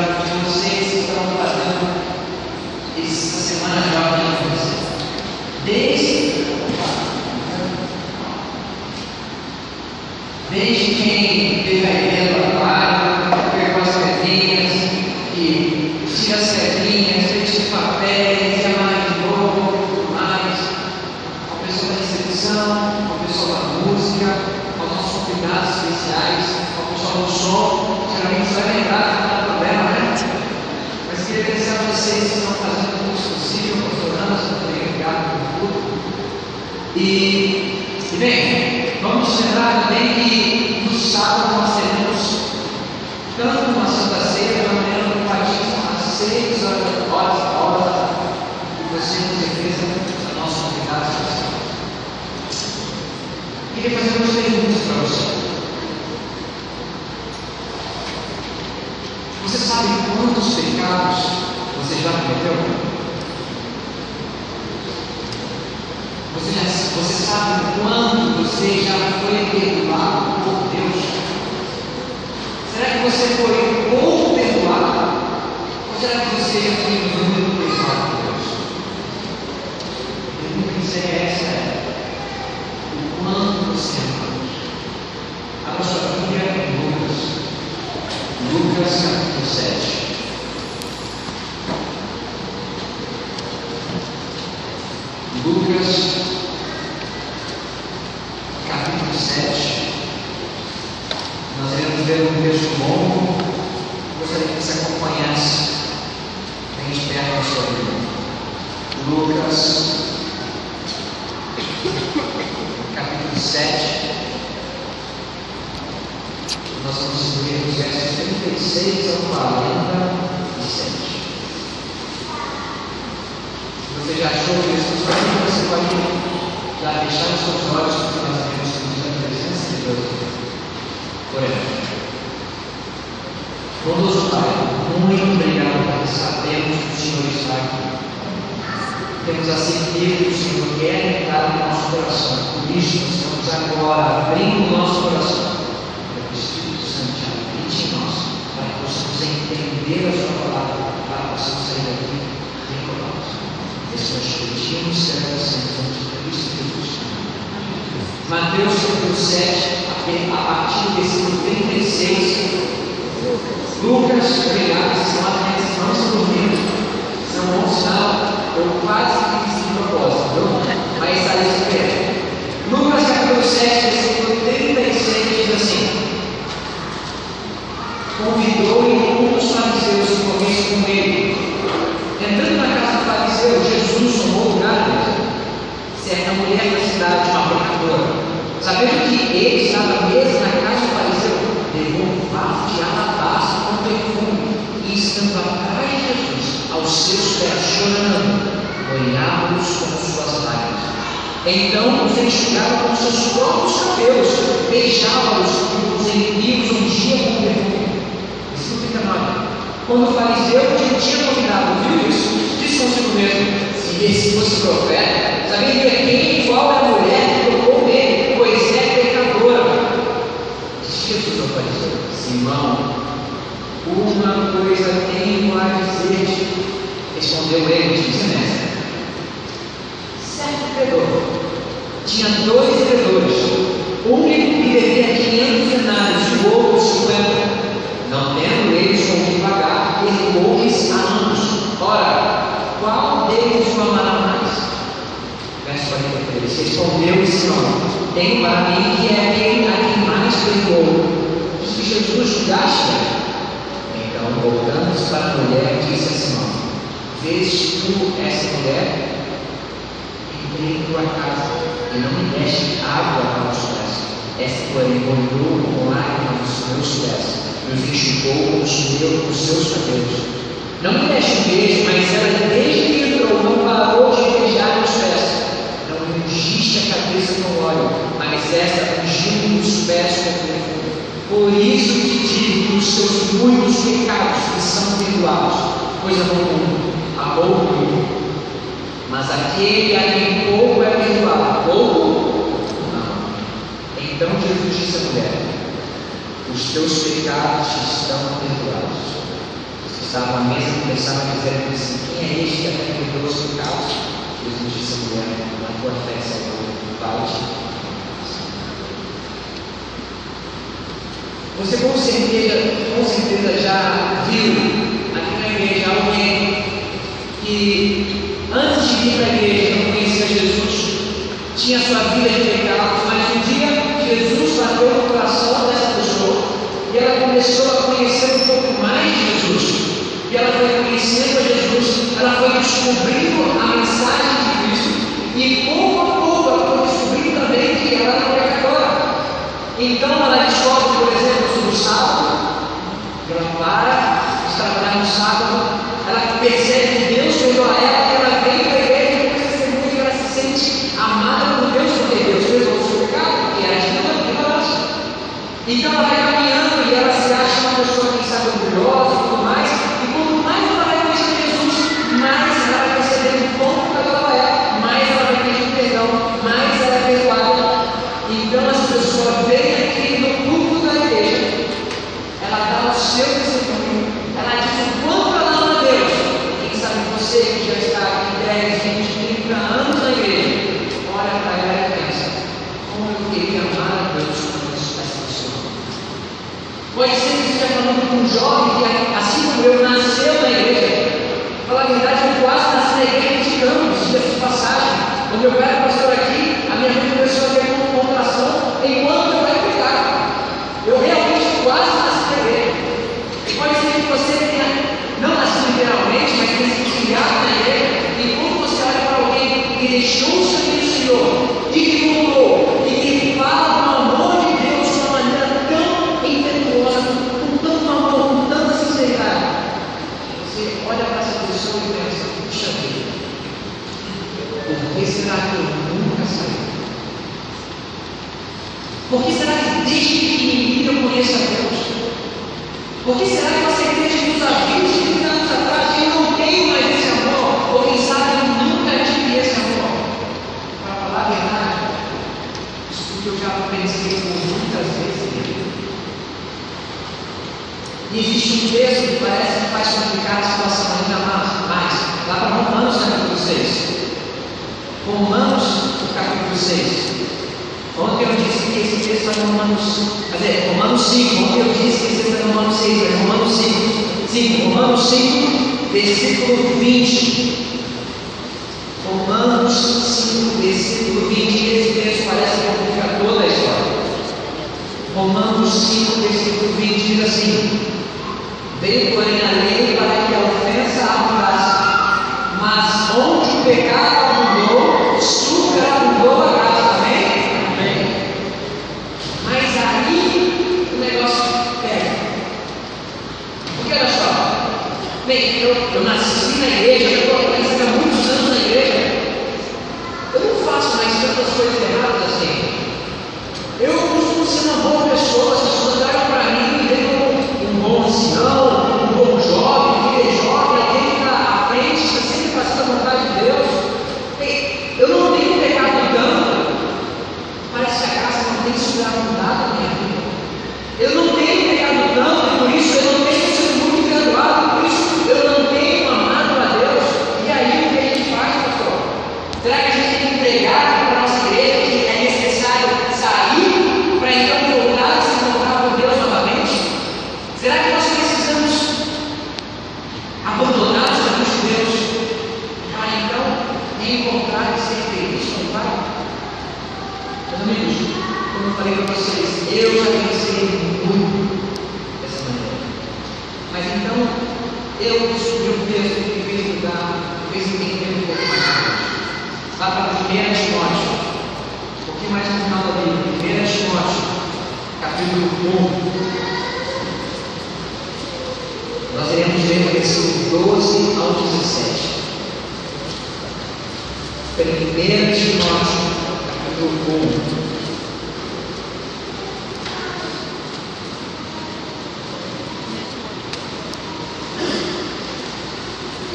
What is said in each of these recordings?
para vocês que estão fazendo essa semana de ordem com você. Desde quem teve a ideia do aquário, pegou as pedrinhas, e tira as pedrinhas, fez os papéis, e amarra de novo, tudo mais. A pessoa da recepção, a pessoa da música, aos nossos convidados especiais, a pessoa do som. Geralmente você vai lembrar que não dá problema, né? Mas queria agradecer a vocês que estão fazendo tudo isso possível, pastorando, também obrigado por tudo. E bem, vamos lembrar também que no sábado nós teremos tanto uma Santa Ceia, também no batismo às 6 horas da hora, e você, com certeza, é o nosso convidado especial. Queria fazer umas perguntas para você. Você sabe quantos pecados você já cometeu? Você sabe quando você já foi perdoado por Deus? Será que você foi pouco perdoado? Ou será que você já foi muito perdoado por Deus? A pergunta que seria essa: o quanto você ama? Abra sua Bíblia em Lucas capítulo 7. Lucas capítulo 7, nós iremos ver um texto longo. Gostaria que você acompanhasse bem de perto na sua Bíblia. Lucas capítulo 7, nós vamos ler os versos 36 ao 47. Você já achou Jesus? Você pode já fechar os seus olhos, porque nós temos que sentir a presença de Deus. Por exemplo, bondoso Pai, muito obrigado porque sabemos que o Senhor está aqui. Temos a certeza que o Senhor quer entrar no nosso coração. Por isso, nós estamos agora abrindo o nosso coração para que o Espírito Santo habite em nós, para que possamos entender a Sua palavra, para que possamos sair daqui renovados. Esse nós pedimos, será sempre de Cristo Jesus. Mateus capítulo 7, a partir do versículo 36. Lucas, obrigado, esses materiais não estão dormindo, são bom sinal. Eu quase que fiz de propósito, viu? Mas está escrevendo. Lucas capítulo 7, versículo 36 diz assim: convidou-lhe um dos fariseus que comesse com ele. Entrando na casa do fariseu, Jesus tomou lugar dele. Certa mulher da cidade, uma pecadora, sabendo que ele estava mesmo na casa do fariseu, levou um vaso de alabastro com perfume e, estando atrás de Jesus, aos seus pés, chorando, molhava-os com suas lágrimas. Então os enxugava com seus próprios cabelos, beijava-os e os inimigos ungia com perfume. Versículo 39. Quando o fariseu que o tinha convidado viu isso, disse consigo mesmo: se esse fosse profeta, saberia quem e qual era a mulher que tocou nele, pois é pecadora. Disse Jesus ao fariseu: Simão, uma coisa tenho a dizer-te. Respondeu ele, disse mestre: certo credor tinha 2 credores, um lhe devia 500 denários e o outro 50. Não tendo eles com que pagar, perdoou-lhes a ambos. Ora, qual deles o amará mais? Verso 43. Respondeu Simão: tenho para mim que é aquele a quem mais perdoou. Disse Jesus: julgaste? Então, voltando-se para a mulher, disse a Simão: vês tu essa mulher? Entrei em tua casa e não me deste água para os pés. Esta, porém, molhou com lágrimas os meus pés, e os enxugou com os seus cabelos. Não me deste um beijo, mas ela, desde que entrou, não parou de beijar os pés. Não me ungiste a cabeça com óleo, mas essa ungiu os pés com perfume. Por isso te digo que os seus muitos pecados que são perdoados, pois amou muito, amou muito. Mas aquele a quem pouco é perdoado, pouco não. Então Jesus disse à mulher: os teus pecados estão perdoados. estava à mesa e começaram a dizer assim: quem é este que até me trouxe o caos? Jesus disse à mulher: na tua fé, Senhor, vai-te. Você com certeza já viu aqui na igreja alguém que antes de vir para a igreja não conhecia Jesus, tinha sua vida de pecados, mas um dia Jesus bateu no coração dessa pessoa e ela começou a conhecer um pouco mais de Jesus. E ela foi conhecendo a Jesus, ela foi descobrindo a mensagem de Cristo e pouco a pouco ela foi descobrindo também que ela era pecadora. Então ela descobre, por exemplo, sobre o sábado, ela para de trabalhar no sábado, ela percebe que Deus perdoa ela e ela vem para a igreja e percebe que ela se sente amada por Deus, porque Deus perdoou o seu pecado, que era de ignorância. Então ela vai caminhando e ela se acha uma pessoa, quem sabe, orgulhosa e tudo mais, e quanto mais ela vai conhecer Jesus, mais ela vai perceber o quanto pecadora ela é, mais ela vai pedir perdão, mais ela é perdoada. Então essa pessoa vem aqui no culto da igreja, ela dá o seu testemunho, ela diz o quanto ela ama a Deus. Quem sabe você que já está aqui 10, 20, 30 anos na igreja, olha para ela e pensa: como eu queria amar a Deus como essa pessoa. Pode ser que você esteja falando com um jovem que, assim como eu, nasceu na igreja. Falar a verdade, eu quase nasci na igreja de anos, de passagem. Quando meu pai era pastor aqui, a minha vida começou a ter uma contração enquanto meu pai pecava. Eu realmente quase nasci na igreja. Pode ser que você tenha, não nascido literalmente, mas tenha se criado na igreja, e quando você olha para alguém que deixou o serviço do Senhor, e que voltou, e que fala do amor de Deus de uma maneira tão impetuosa, com tanto amor, com tanta sinceridade, você olha para essa pessoa e pensa: puxa vida, por que será que eu nunca saí? Por que será que desde pequenininho eu conheço a Deus? Por que será que essa igreja nos há 20, 30 anos atrás eu não tenho mais esse amor? Ou quem sabe eu nunca tive esse amor? Para falar a verdade, isso porque eu já pensei por muitas vezes. E existe um texto que parece que faz complicar a situação ainda mais. Lá para Romanos capítulo 6. Romanos capítulo 6. Ontem eu disse que esse texto está em Romanos 5. Ontem eu disse que esse texto está em Romanos 6, mas Romanos 5. Romanos 5, versículo 20. Romanos 5, versículo 20. Esse texto parece complicar toda a história. Romanos 5, versículo 20 diz assim: veio, porém, a lei para que a ofensa abundasse, mas onde o pecado abundou, superabundou a graça. Mas aí o negócio pega. Porque olha só, bem, eu nasci na igreja, eu estou há muitos anos na igreja, eu não faço mais tantas coisas erradas assim. Eu costumo ser uma boa pessoa, as pessoas olham para mim e veem como um bom ancião, um bom jovem, filho jovem, alguém que está à frente, está sempre fazendo a vontade de Deus. Bem, eu não tenho pecado tanto. Parece que a graça não tem superabundado na minha vida. Eu não tenho pecado tanto, e por isso eu não tenho sido muito perdoado, por isso eu não tenho amado a Deus. E aí o que a gente faz, pastor? Será que a gente tem que pregar para a nossa igreja que é necessário sair para então voltar a se encontrar com Deus novamente? Será que nós precisamos abandonar os caminhos de Deus para então reencontrar e ser feliz com o Pai? Meus amigos, como eu falei para vocês, eu já pensei muito dessa maneira. Mas então, eu descobri um texto que me fez mudar, me fez entender um pouco mais. Lá para 1 Timóteo, um pouquinho mais no final da Bíblia, 1 Timóteo, capítulo 1. Nós iremos ler o versículo 12 ao 17. 1 Timóteo, capítulo 1.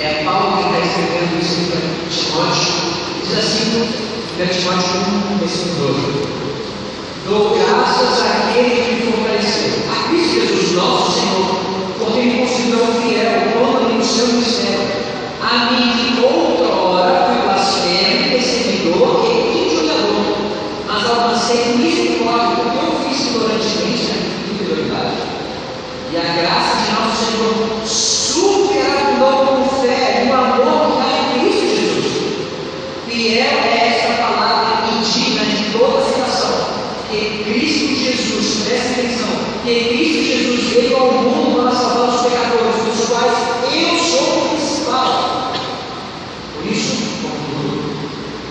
É Paulo que está escrevendo isso para Timóteo. Diz assim, 1 Timóteo 1, versículo 12: dou graças àquele que me fortaleceu, a Cristo Jesus, nosso Senhor, porque me considerou fiel, quando E a graça de nosso Senhor superabundou com fé no amor que há em Cristo Jesus. Fiel é esta palavra e digna de toda citação, que Cristo Jesus, presta atenção, que Cristo Jesus veio ao mundo para salvar os pecadores, dos quais eu sou o principal. Por isso, concluo,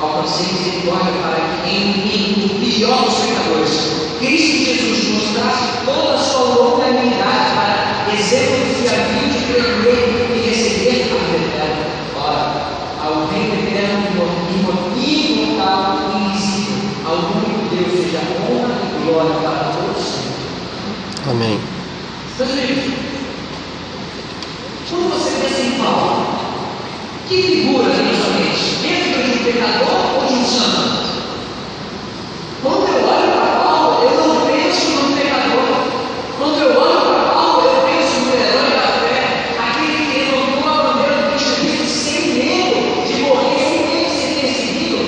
alcancei misericórdia para que em mim, o pior dos pecadores, Cristo Jesus mostrasse toda a sua longanimidade para exemplificar a vida de crer nele e receber a vida eterna. Ora, ao reino eterno, imortal e invisível, ao único Deus seja honra e glória para todos sempre. Amém. Meus amigos, quando você pensa em Paulo, que figura na sua mente? Dentro de um pecador ou de um santo? Quando eu olho para Paulo, eu não penso num pecador. Quando eu olho para Paulo, eu penso no herói da fé, aquele que levantou a bandeira do cristianismo sem medo de morrer, sem medo de ser perseguido.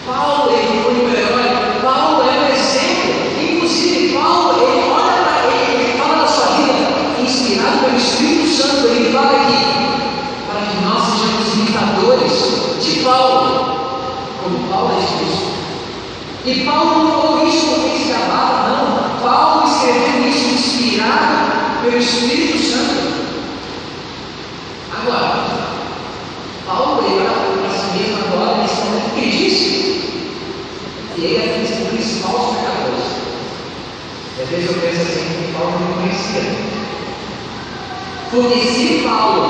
Paulo, ele foi um herói. Paulo é um exemplo. Inclusive, Paulo, ele olha para ele, ele fala da sua vida, inspirado pelo Espírito Santo. Ele fala aqui, para que nós sejamos imitadores de Paulo, como Paulo é de Cristo. E Paulo não falou isso porque se gabava, não. Paulo escreveu isso inspirado pelo Espírito Santo. Agora, Paulo veio para si mesmo agora nesse momento que ele disse que ele é o principal dos pecadores. E às vezes eu penso assim, que Paulo não conhecia. Porque se Paulo,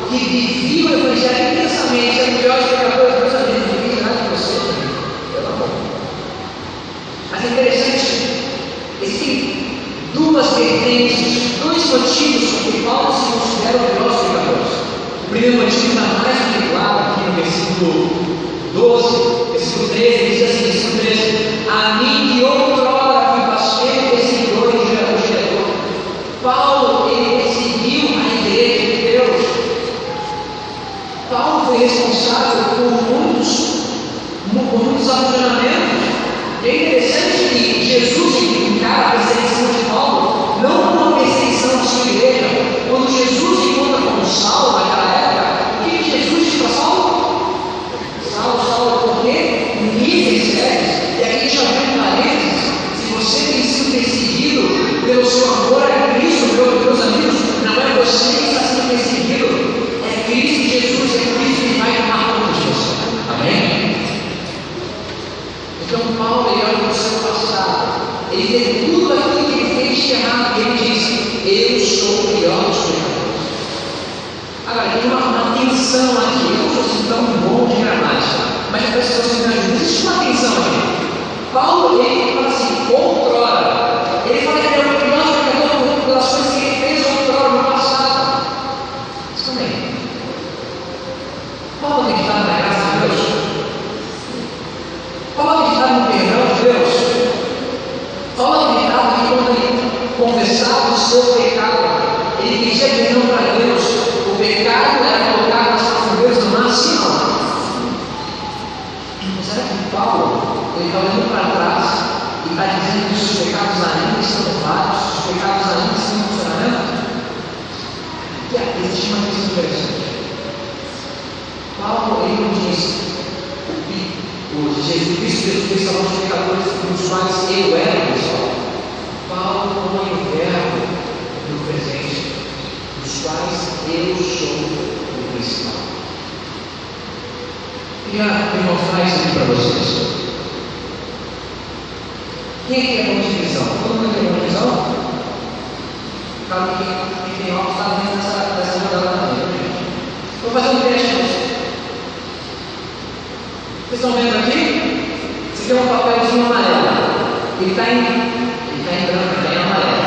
que vivia o Evangelho intensamente, é o pior dos pecadores, meus amigos, não tem nada de você, pelo amor. Mas é interessante, existem duas vertentes, dois motivos por que Paulo se considera o pior dos pecadores. O primeiro motivo está mais do que claro aqui no versículo 12, versículo 13, ele diz assim, versículo 13: a mim que outrora fui blasfemo, perseguidor e gerador. Paulo, ele perseguiu a igreja de Deus. Paulo foi responsável por muitos aprisionamentos. E é interessante que Jesus encara a perseguição de Paulo não como uma perseguição de sua igreja. Quando Jesus encontra com Saulo naquela época, o que Jesus diz para Saulo? Saulo, por quê? Níveis sérios. E aqui já vem um parênteses: se você tem sido perseguido pelo seu amor a Cristo, meus amigos, não é você que está sendo perseguido, é Cristo Jesus, é Cristo que vai tomar conta de você. Amém? Então Paulo, ele olha para o seu passado, ele vê tudo aquilo que ele fez de errado, e ele diz, eu sou o pior dos pecadores. Agora, tem uma tensão aqui, eu não sou assim tão bom de gramática, mas eu preciso que você me ajude. Existe uma tensão aqui. Paulo, ele fala assim, outrora, ele fala que ele é o pior dos pecadores pelas coisas que ele fez outrora no passado. Isso também. Paulo acreditava na graça de Deus? Paulo acreditava no perdão de Deus? Paulo acreditava que quando ele confessava o seu pecado, ele pedia perdão para Deus, o pecado era colocado nas profundezas do mar, sim ou não? Mas será que Paulo, ele está olhando para trás e está dizendo que os pecados ainda estão vários, os pecados ainda estão em funcionamento? Aqui existe uma coisa interessante. Paulo, ele não diz Jesus Cristo fez salvar os pecadores dos quais eu era o principal. Paulo põe o verbo no presente, dos quais eu sou o principal. Queria demonstrar isso aqui para vocês. Quem é bom de visão? Todo mundo é bom de visão? Claro que quem tem óculos está dentro dessa rodada também. Vou fazer um teste com vocês. Vocês estão vendo aqui? Esse aqui é um papelzinho amarelo. Ele está em branco, está em amarelo.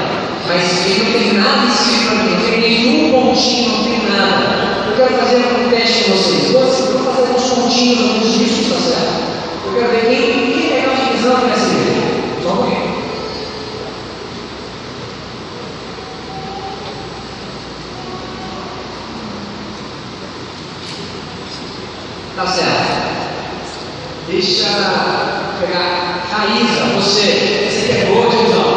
Mas ele não tem nada escrito aqui, não tem nenhum pontinho, não tem nada. Eu quero fazer um teste com vocês. Vou fazer alguns pontinhos, alguns riscos, está certo? Eu quero ver quem é a visão nessa igreja. Só um pouquinho. Tá certo. Deixa eu pegar Raíza, você que é boa de visão.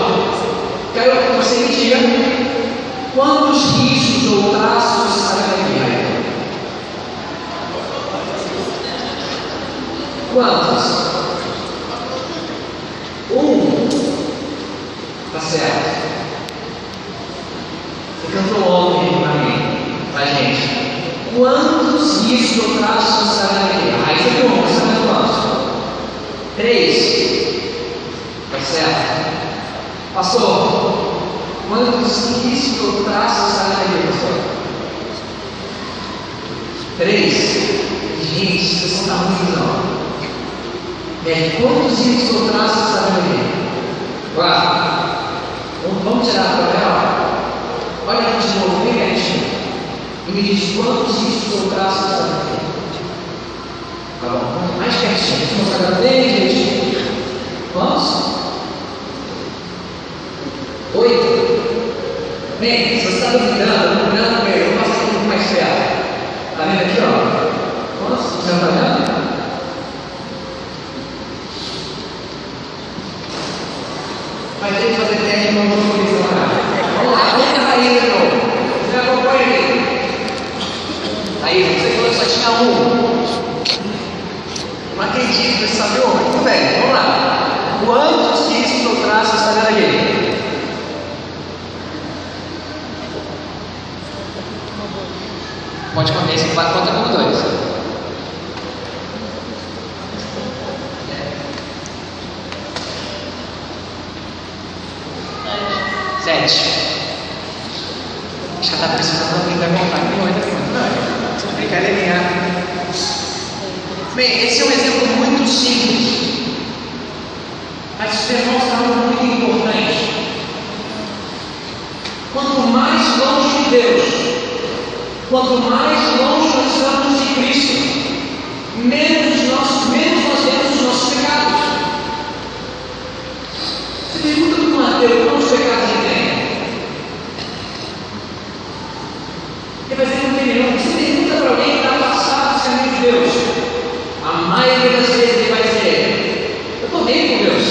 Quero que você me diga Quantos? Um. Tá certo. Você cantou ontem para mim, pra gente. Quantos riscos eu traço no salário aqui? Aí você viu um, você sabe quantos? 3. Tá certo. Pastor, quantos riscos eu traço no salário aqui, pastor? 3. Gente, vocês não estão muito não. Quantos riscos eu traço no salário aqui? 4. Vamos tirar a tabela? Olha aqui de novo, bem pertinho. E me diz quantos riscos eu traço no salário aqui. Tá bom, mais pertinho. Deixa eu mostrar bem direitinho. Quantos? 8. Bem, se você está duvidando, eu vou passar um pouco mais perto. Está vendo aqui, ó? Quantos? Você não está vendo? Mas tem que fazer teste no novo comissionário. Vamos lá, vamos tentar aí de novo. Você me acompanha aí. Aí, você falou que só tinha um. Não acredito que você sabe o outro. Tudo bem, vamos lá. Quantos riscos eu traço essa vendo aqui? Pode contar, esse conta como 2. 7. Acho que ela está precisando aprender a contar, que não ainda não. Brincadeirinha. Bem, esse é um exemplo muito simples, mas isso demonstra algo muito importante. Quanto mais longe de Deus, quanto mais longe nós estamos de Cristo, menos nós vemos os nossos pecados. Você pergunta para um ateu quantos pecados ele tem? Ele vai dizer que não tem nenhum. Você pergunta para alguém que está afastado dos caminhos de Deus, a maioria das vezes ele vai dizer: eu estou bem com Deus.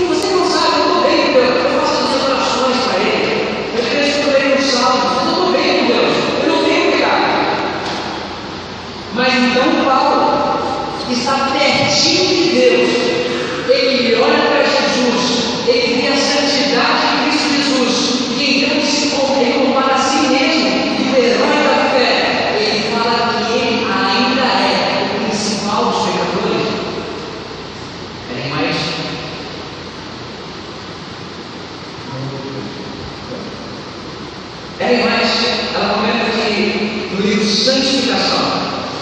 Você não sabe, eu estou bem com Deus. Eu faço as orações para Ele. Eu escrevo no salmo, mas eu estou bem com Deus. Eu não tenho pecado. Mas então Paulo está pertinho de Deus. Ele olha para Jesus, ele vê a santidade de Cristo Jesus, e então ele compara a si mesmo, e o herói da fé. Ele fala que ele ainda é o principal dos pecadores. Tem mais? Tem mais? Ela comenta que no livro Santificação,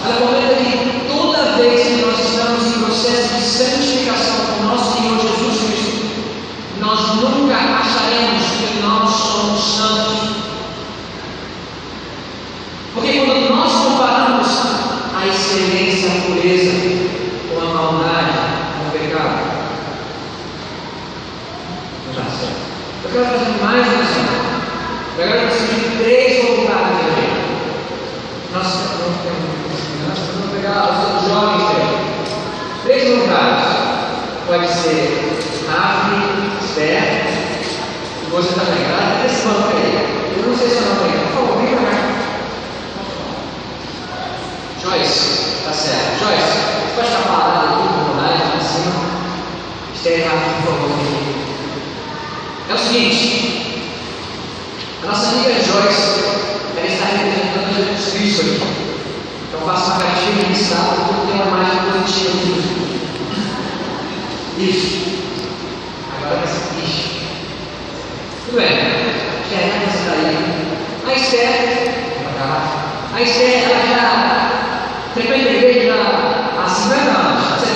ela comenta que toda vez que nós estamos em processo de santificação com o nosso Senhor Jesus Cristo, nós nunca acharemos que nós somos santos. Porque quando nós comparamos a excelência, a pureza, com a maldade, com o pecado, não dá certo. Eu quero fazer mais um exemplo. Eu quero conseguir 3 voluntários aqui. Nós vamos pegar os jovens dele. 3 voluntários. Pode ser Rafi, Esther, e você também. Ela tem esse banco aí. Eu não sei se é o nome aí. Por favor, vem pra cá. Joyce, tá certo. Joyce, você pode ficar parada aqui, com vontade, lá em cima. Esther e Rafi, por favor. É o seguinte. A nossa amiga Joyce, ela está representando Jesus Cristo aqui. Então faça uma cartinha de estado porque tem uma imagem positiva de Jesus. Isso. Agora vai ser triste. Tudo bem. Esther, você está aí. A Esther, ela já frequenta a igreja há 50 anos. Você há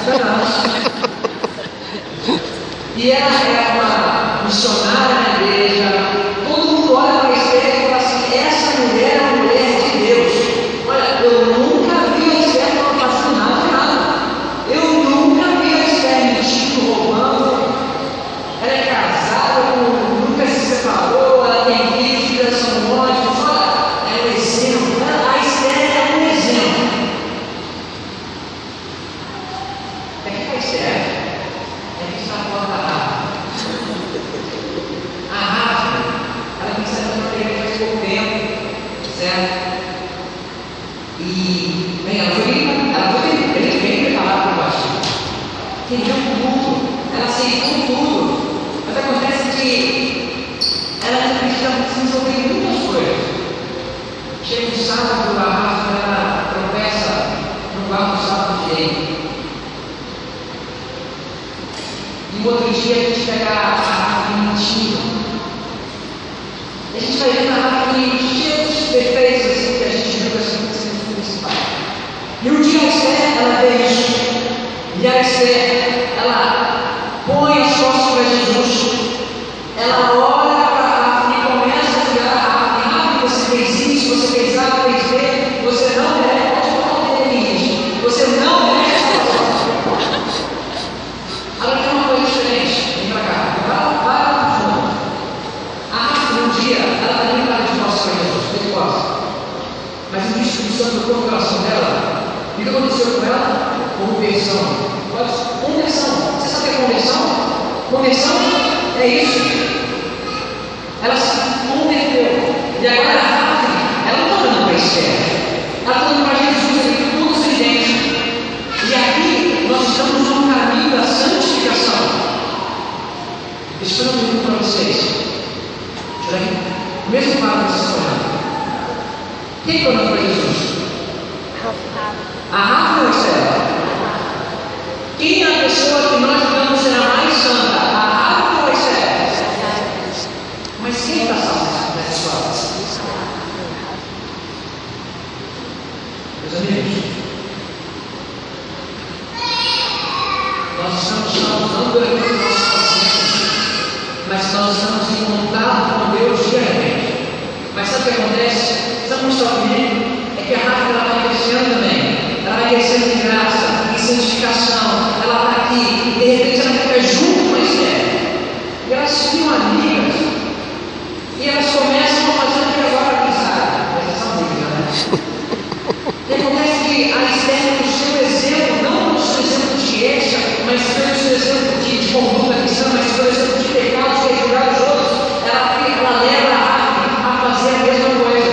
50 anos. E ela é uma missionária na igreja. Todo mundo olha para a Esther e fala assim: essa mulher é uma mulher de Deus. Olha, eu nunca vi a Esther não fazendo nada errado. Eu nunca vi a Esther mentindo, roubando. Ela é casada, nunca se separou, ela tem filhos, filhas são mortos. Olha, é um exemplo. A Esther é um exemplo. É que a Esther é que está fora da água. entendeu tudo, ela aceitou tudo. Mas acontece que ela precisa resolver muitas coisas. Chega um sábado, a Rafa, ela tropeça no quarto sábado direito. E no outro dia a gente pega a Rafa mentindo. A gente vai ver na Rafa cheia dos defeitos assim, que a gente viu assim, principal. E um dia a Esther, ela vê isso. E a Esther, ela põe as costas para Jesus. Ela olha para a Rafa e começa a tirar a Rafa. Rafa, você fez isso, você fez A, fez B, você não merece, pode falar o limite. Você não merece essa coisa. Agora tem uma coisa diferente. Vem para cá. Vai lá para fundo. A Rafa, um dia, ela está limpada de costas para Jesus. Fez costas. Mas o Espírito Santo tocou no coração dela. E o que aconteceu com ela? Conversão. Conversão. Você sabe o que é conversão? Conversão é isso. Ela se converteu. E agora a Rafa, ela não está olhando para a Esther. Ela está olhando para Jesus, ele tudo sem dente. E aqui nós estamos no caminho da santificação. Deixa eu fazer uma pergunta para vocês. O mesmo quadro que vocês estão olhando. Quem está olhando para Jesus? A Rafa ou a Esther? Quem é a pessoa que nós digamos será mais santa? A Rafa ou a Esther? Mas quem está salvo nessa história? Meus amigos, nós estamos salvos não durante os nossos processos, mas nós estamos em contato com Deus diariamente. Mas sabe o que acontece? Sabe o que está comigo? É que a Rafa ela vai crescendo também. Ela vai crescendo em graça, em santificação. Ela está aqui e de repente ela fica junto com a Esther. E elas ficam amigas. E elas começam a fazer o que agora pensaram. Mas essa música, né? E acontece que a Esther, pelo seu exemplo, não pelo seu exemplo de ética, mas pelo seu exemplo de conduta cristã, mas pelo exemplo de pecados que é julgar os outros, ela leva a fazer a mesma coisa.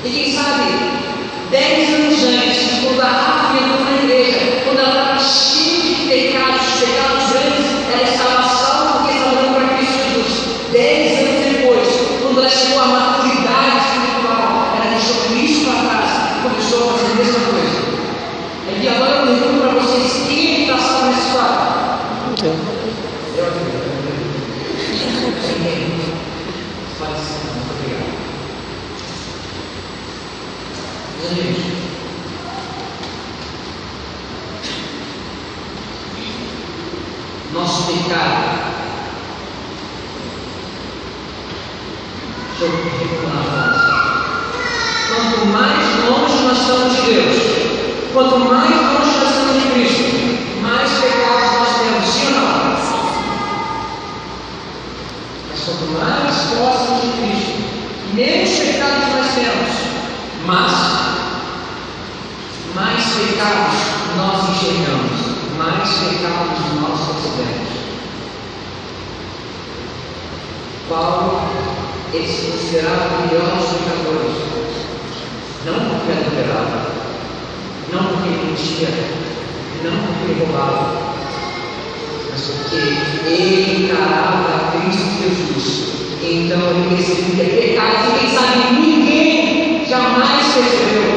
E quem sabe, 10 anos antes, quando a Rafa entrou na igreja, quando ela estava cheia de pecados grandes, ela estava salva porque estava olhando para Cristo Jesus. 10 anos depois, quando ela chegou à maturidade espiritual, ela deixou Cristo para trás e começou a fazer a mesma coisa. E agora eu pergunto para vocês, quem está salvo nessa história? Eu acredito. Pode ser, muito obrigado. Meus amigos, nosso pecado, deixa eu reformular a frase. Quanto mais longe nós estamos de Deus, quanto mais longe nós estamos de Cristo, mais pecados nós temos, sim ou não? Mas quanto mais próximos de Cristo, menos pecados nós temos, mas mais pecados nós enxergamos, mais pecados nós percebemos. Paulo, ele se considerava melhor dos pecadores, não porque era adulterado, não porque ele mentia, não porque ele roubava, mas porque ele encarava Cristo Jesus. Então ele percebia pecados que quem sabe ninguém jamais percebeu.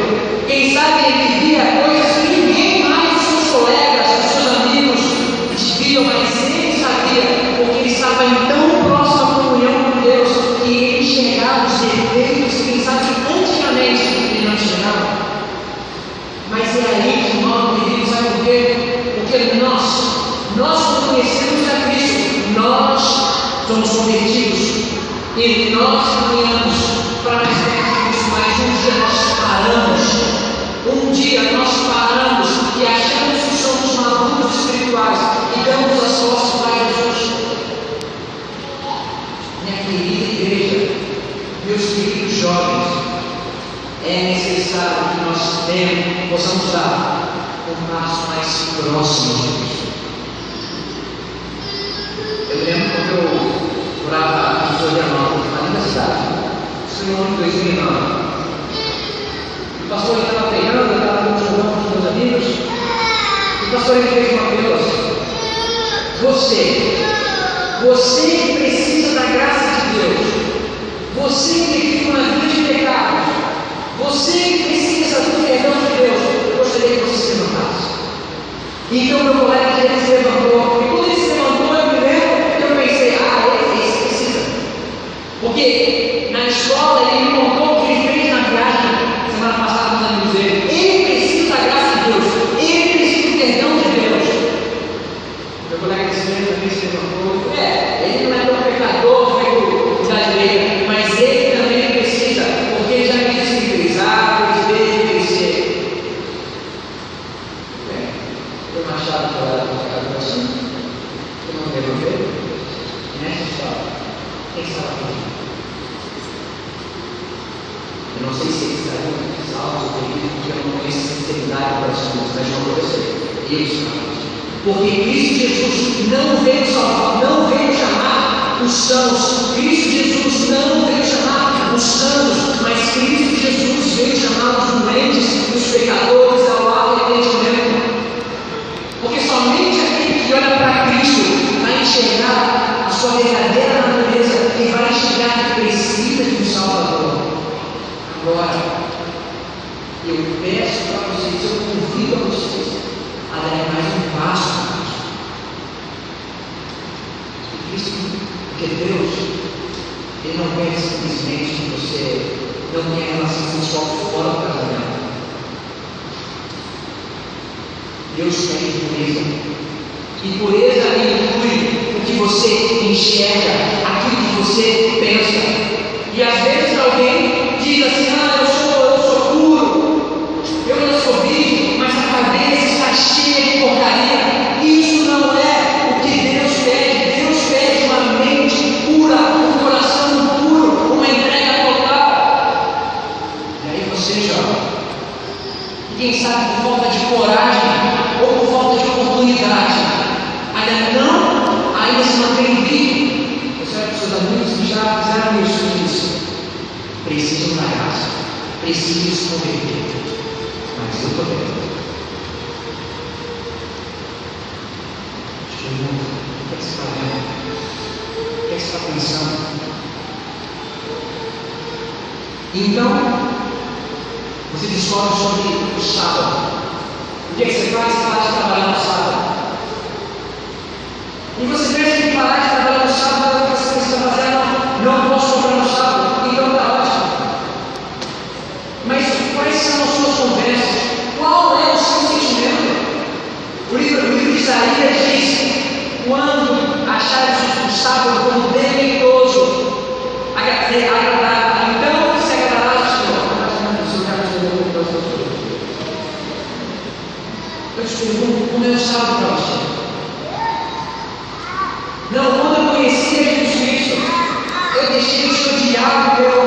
Quem sabe ele vivia coisas que ninguém mais, seus colegas, seus amigos, viviam, mas ele sabia, porque ele estava em tão próxima comunhão com Deus, que ele enxergava os defeitos, quem sabe antigamente ele não enxergava. Mas é aí que nós devemos, sabe por quê? Porque nós conhecemos a Cristo, nós somos convertidos, e nós caminhamos para mais perto de Cristo, mas um dia nós paramos e achamos que somos maduros espirituais e damos as costas para Jesus. Minha querida igreja, meus queridos jovens, é necessário que nós possamos dar um passo mais próximo de Cristo. Eu lembro quando eu morava em Florianópolis, uma linda cidade. Isso foi no ano de 2009. O pastor estava pregando, eu estava jogando com os meus amigos, pastor, ele fez uma apelo assim. Você que precisa da graça de Deus, você que vive uma vida de pecados, você que precisa do perdão de Deus, eu gostaria que você se levantasse. Então meu colega ele se levantou, e quando ele se levantou, eu me lembro que eu pensei, esse precisa. Porque na escola ele me contou o que ele fez na viagem semana passada com os amigos dele. Ele precisa da graça de Deus, ele precisa do perdão de Deus. Meu colega disse também se levantou. Ele não é tão pecador feito da direita, mas ele também precisa, porque ele já me disse que precisava, ele crescer. Foi Machado que era pecador assim? Eu não lembro dele? Nessa história, quem estava aqui? Eu não sei se ele saiu dos altos ou porque eu não conheço a sinceridade para as coisas, mas não aconteceu. Eu estava. Porque Cristo Jesus não veio salvar, não veio chamar os sãos. Cristo Jesus não veio chamar os sãos, mas Cristo Jesus veio chamar os doentes, os pecadores ao arrependimento. Porque somente aquele que olha para Cristo vai enxergar a sua verdadeira natureza e vai enxergar que precisa de um Salvador. Agora, eu peço para vocês, eu convido a vocês a dar mais um passo. Porque Deus, Ele não quer simplesmente que você não tenha relação sexual fora do casamento. Deus quer pureza. E pureza inclui o que você enxerga, aquilo que você pensa. E às vezes alguém diz assim, eu sou puro, eu não sou virgem, mas a cabeça está cheia de porcaria. Isso não é o que Deus pede. Deus pede uma mente pura, um coração puro, uma entrega total. E aí você, jovem, quem sabe por falta de coragem ou por falta de oportunidade, ainda se mantém vivo. Você vai para os seus amigos que já fizeram isso. Precisam da graça, precisam se converter. Mas eu estou vendo. O que você está vendo? O que você está pensando? Então, você descobre sobre o sábado. O que você faz? Você para de trabalhar no sábado. E você pensa que parar de trabalhar no sábado é o que você está fazendo, não posso comprar no sábado, então está ótimo. Mas quais são as suas conversas? Qual é o seu sentimento? O livro de Isaías diz: quando achares o sábado como deleitoso, agradável, então se agradará ao Senhor. Eu te pergunto, como é o sábado para você? Não, quando eu conhecia Jesus Cristo, eu deixei de odiar o meu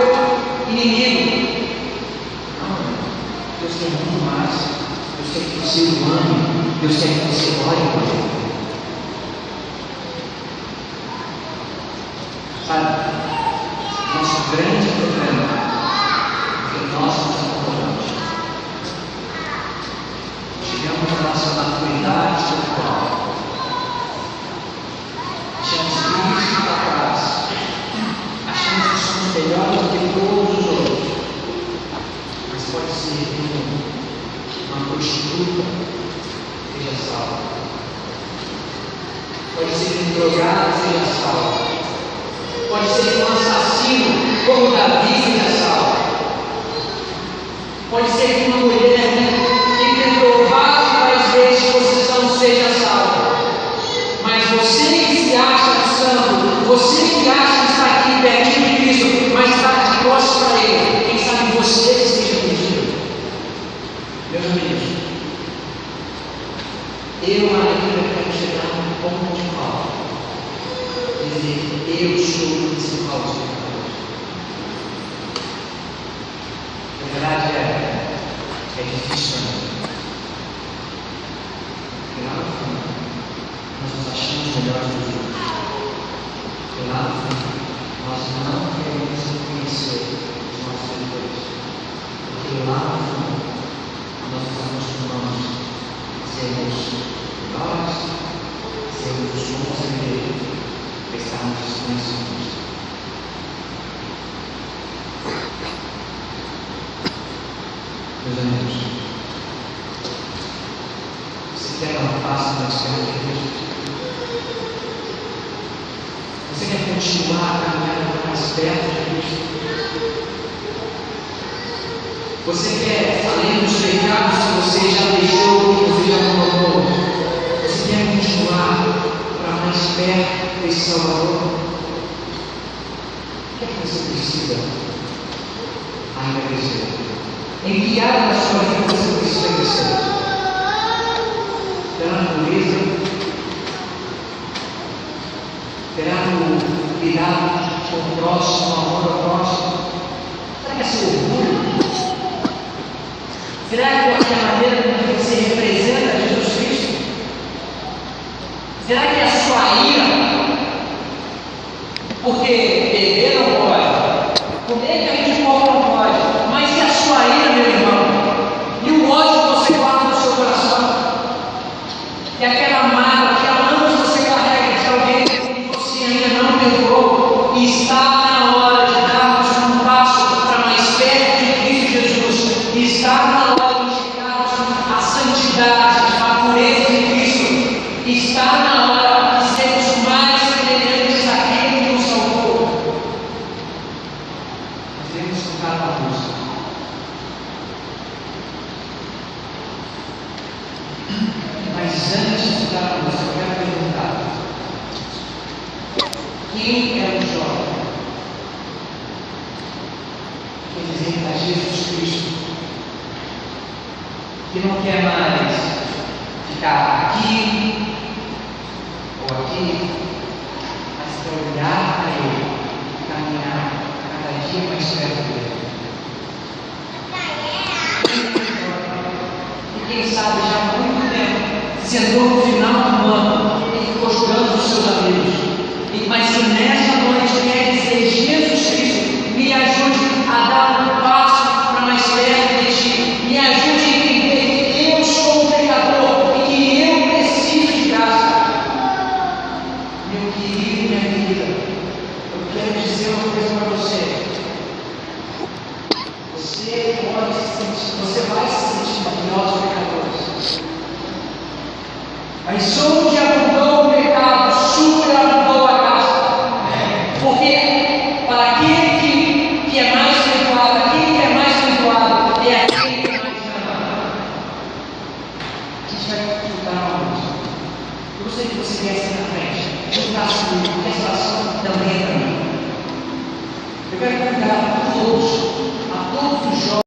inimigo. Não, Deus quer muito mais. Deus quer que você o ame. Deus quer que você ore por ele. Sabe, nosso grande problema é que nós nos acomodamos. Chegamos à nossa maturidade espiritual. Achamos Cristo capaz, achamos que somos melhores do que todos os outros, mas pode ser que uma prostituta seja salva, pode ser que um drogado seja salvo, pode ser que um assassino como Davi seja salvo, pode ser que uma mulher que tentou várias vezes possessão seja salva. Mas você que se acha santo, você que acha que está aqui pertinho de Cristo, mas está de costas para Ele, quem sabe você que seja perdido. Meus amigos, eu ainda quero chegar num ponto de fala, dizer, eu sou o principal dos pecadores. A verdade é difícil, nós nos achamos melhores do que os outros. E lá no fundo, nós não queremos reconhecer os nossos erros. Porque lá no fundo, nós nos acostumamos a sermos Meus amigos, você quer dar um passo mais perto de Deus? Você quer continuar a caminhar mais perto de Cristo? Você quer, além dos pecados que você já deixou, que você já abandonou, você quer continuar para mais perto desse Salvador? O que é que você precisa ainda crescer? Em que área da sua vida você precisa crescer? Pela natureza? Será no cuidado com o próximo, no amor ao próximo? Será que é seu orgulho? Será que é a maneira como você representa Jesus Cristo? Será que é a sua ira? Porque beber não pode, comer que a gente come não pode, mas e a sua ira, meu irmão? E o ódio que você guarda no seu coração? E aquela mágoa, aquela ânsia que você carrega de alguém que você ainda não perdoou? E está na hora de darmos um passo para mais perto de Cristo Jesus. E está na hora de chegarmos à santidade, à pureza de Cristo. E está na hora de sermos mais semelhantes àquele que nos salvou. Nós devemos ficar na busca. Mas antes de dar a música, eu quero perguntar: quem é o jovem que representa Jesus Cristo, que não quer mais ficar aqui ou aqui, mas quer olhar para Ele e caminhar cada dia mais perto dele? E quem sabe já há muito tempo sentou no final do ano e ficou jogando com os seus amigos. Mas que nessa noite quer dizer: Jesus Cristo, me ajude a dar um passo para mais perto de Ti. Me ajude a entender que eu sou um pecador e que eu preciso de graça. Meu querido, minha querida, eu quero dizer uma coisa para você. Você vai se sentir pior dos pecadores. Mas só onde abundou o pecado, superabundou a graça. Porque para aquele que é mais perdoado, aquele que é mais perdoado, é aquele que é mais amado. A gente vai escutar uma música. Eu gostaria que você viesse na frente, juntasse comigo, porque a situação também é para mim. Eu quero convidar a todos os jovens.